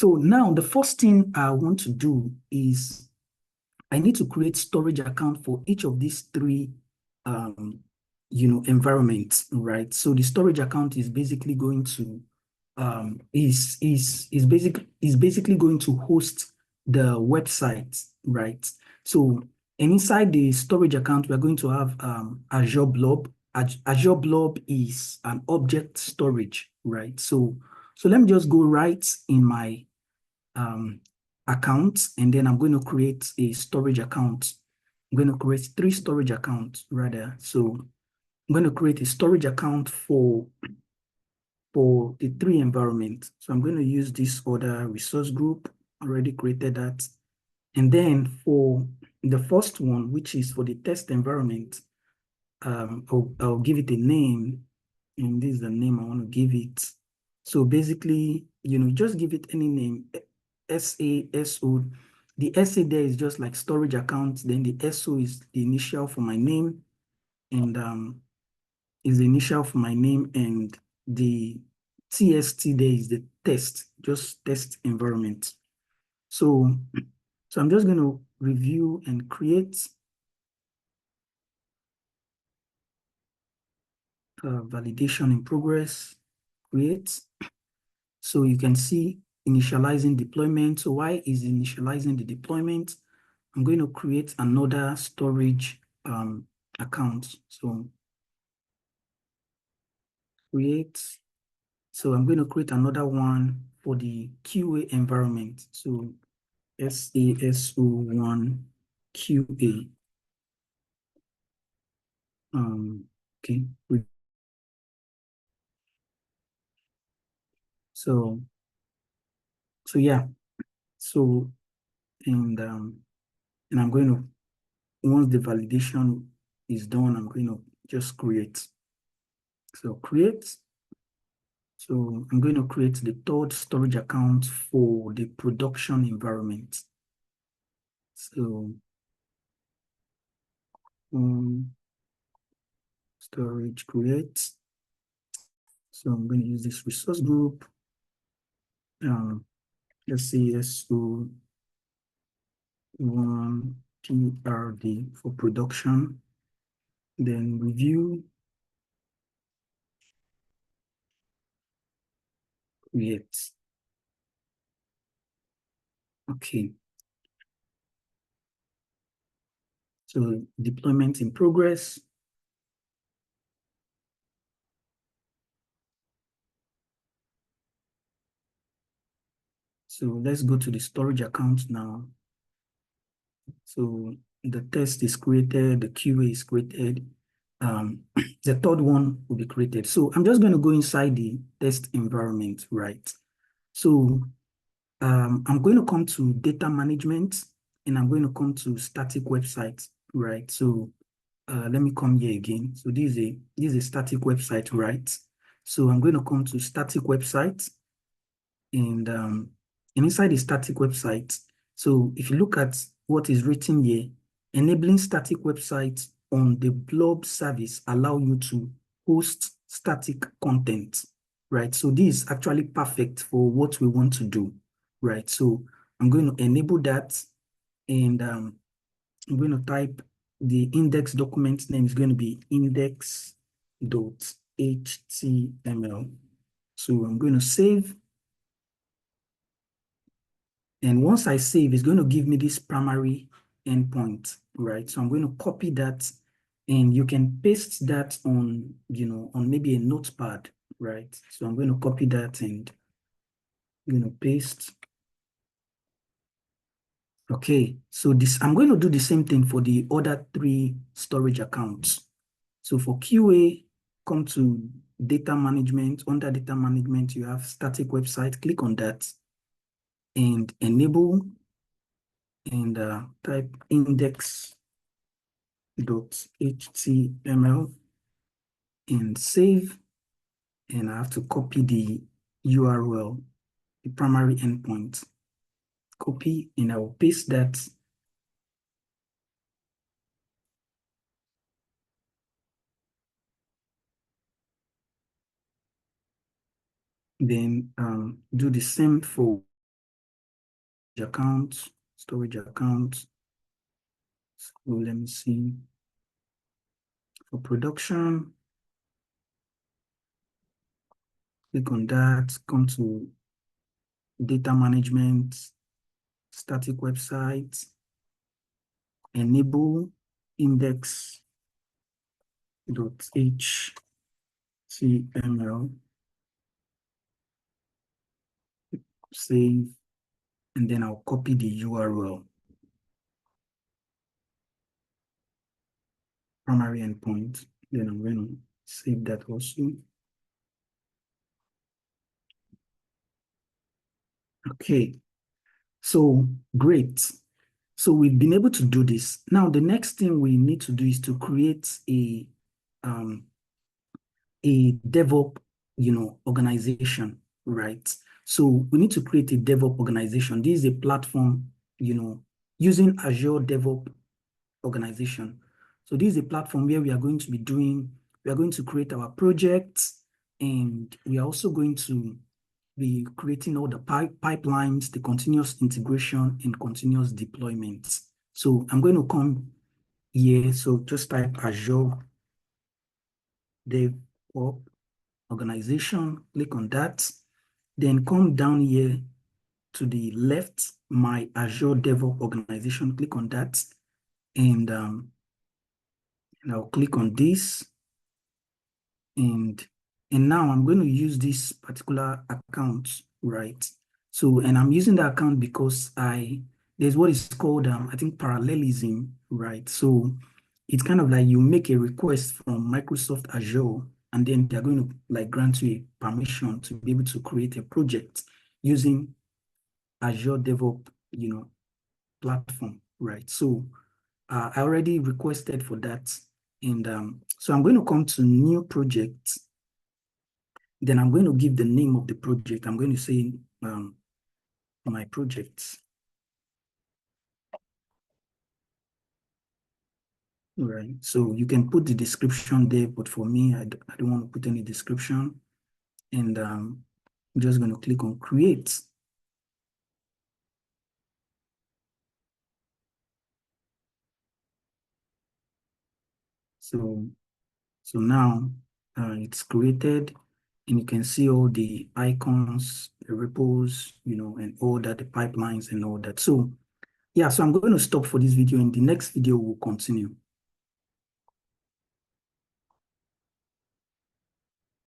So now the first thing I want to do is I need to create storage account for each of these three, um, environments, right? So the storage account is basically going to is basically going to host the website, right? So and inside the storage account, we're going to have Azure Blob. Azure Blob is an object storage, right? So let me just go right in my um, account, and then I'm going to create a storage account. I'm going to create three storage accounts rather. So I'm going to create a storage account for the three environments. So I'm going to use this other resource group, already created that. And then for the first one, which is for the test environment, I'll give it a name, and this is the name I want to give it. So basically, just give it any name, SASO. The SA there is just like storage account. Then the SO is the initial for my name, and and the TST there is the test, just test environment. So, so I'm just going to review and create validation in progress, create. So you can see initializing deployment. So why is initializing the deployment? I'm going to create another storage account. So create. So I'm going to create another one for the QA environment. So SASO1 QA. Okay. So yeah. So and I'm going to, once the validation is done, I'm going to just create. So create. So I'm going to create the third storage account for the production environment. So storage create. So I'm going to use this resource group. Let's see, SO1 PRD for production. Then review, create. Okay. So deployment in progress. So let's go to the storage account now. So the test is created, the QA is created. The third one will be created. So I'm just going to go inside the test environment, right? So I'm going to come to data management, and I'm going to come to static website, right? So let me come here again. So this is a static website, right? So I'm going to come to static website, and inside the static website, so if you look at what is written here, enabling static websites on the blob service allow you to host static content, right? So this is actually perfect for what we want to do, right? So I'm going to enable that, and I'm going to type the index document name is going to be index.html. So I'm going to save. And once I save, it's going to give me this primary endpoint, right? So I'm going to copy that, and you can paste that on, on maybe a notepad, right? So I'm going to copy that and, paste. Okay, so I'm going to do the same thing for the other three storage accounts. So for QA, come to data management. Under data management, you have static website. Click on that and enable, and type index.html and save. And I have to copy the URL, the primary endpoint. Copy, and I will paste that. Then do the same for account, storage account. So let me see. For production, click on that, come to data management, static website, enable index.html, save, and then I'll copy the URL, primary endpoint. Then I'm going to save that also. Okay, so great. So we've been able to do this. Now, the next thing we need to do is to create a DevOps, organization, right? So we need to create a DevOps organization. This is a platform, using Azure DevOps Organization. So this is a platform where we are going to create our projects, and we are also going to be creating all the pipelines, the continuous integration and continuous deployment. So I'm going to come here. So just type Azure DevOps Organization, click on that. Then come down here to the left, my Azure DevOps Organization, click on that. And I'll click on this. And now I'm going to use this particular account, right? So, and I'm using the account because there's what is called, I think, parallelism, right? So it's kind of like you make a request from Microsoft Azure, and then they're going to like grant you a permission to be able to create a project using Azure DevOps, platform, right? So I already requested for that. And so I'm going to come to new project. Then I'm going to give the name of the project. I'm going to say my projects. All right. So you can put the description there, but for me, I don't want to put any description. And I'm just going to click on create. So now it's created, and you can see all the icons, the repos, and all that, the pipelines and all that. So yeah, so I'm going to stop for this video. In the next video, we'll continue.